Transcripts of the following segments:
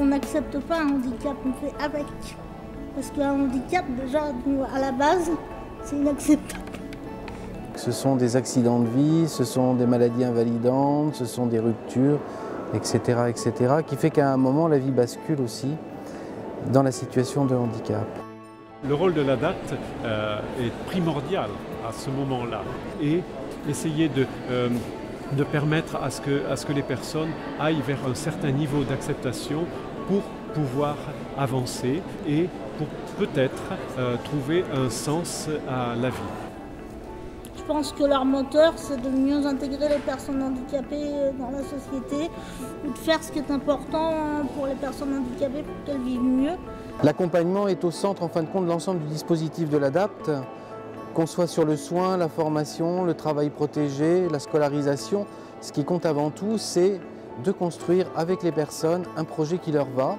On n'accepte pas un handicap, on fait avec. Parce qu'un handicap, déjà, à la base, c'est inacceptable. Ce sont des accidents de vie, ce sont des maladies invalidantes, ce sont des ruptures, etc., qui fait qu'à un moment, la vie bascule aussi dans la situation de handicap. Le rôle de l'ADAT est primordial à ce moment-là et essayer de permettre à ce que les personnes aillent vers un certain niveau d'acceptation pour pouvoir avancer et pour peut-être trouver un sens à la vie. Je pense que leur moteur, c'est de mieux intégrer les personnes handicapées dans la société ou de faire ce qui est important pour les personnes handicapées pour qu'elles vivent mieux. L'accompagnement est au centre, en fin de compte, de l'ensemble du dispositif de l'ADAPT, qu'on soit sur le soin, la formation, le travail protégé, la scolarisation. Ce qui compte avant tout, c'est de construire avec les personnes un projet qui leur va,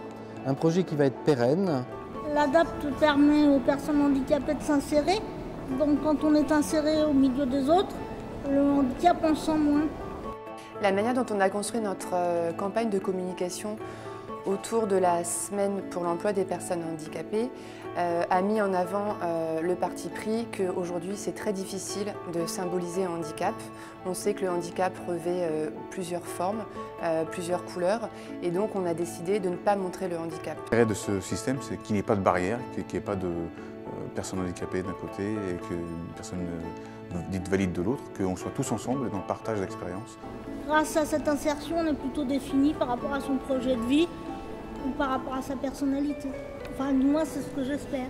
un projet qui va être pérenne. L'ADAPT permet aux personnes handicapées de s'insérer. Donc quand on est inséré au milieu des autres, le handicap, on le sent moins. La manière dont on a construit notre campagne de communication autour de la semaine pour l'emploi des personnes handicapées a mis en avant le parti pris qu'aujourd'hui c'est très difficile de symboliser un handicap. On sait que le handicap revêt plusieurs formes, plusieurs couleurs et donc on a décidé de ne pas montrer le handicap. L'intérêt de ce système, c'est qu'il n'y ait pas de barrière, qu'il n'y ait pas de personnes handicapées d'un côté et qu'une personne dite valide de l'autre, qu'on soit tous ensemble dans le partage d'expériences. Grâce à cette insertion, on est plutôt défini par rapport à son projet de vie ou par rapport à sa personnalité. Enfin, moi, c'est ce que j'espère.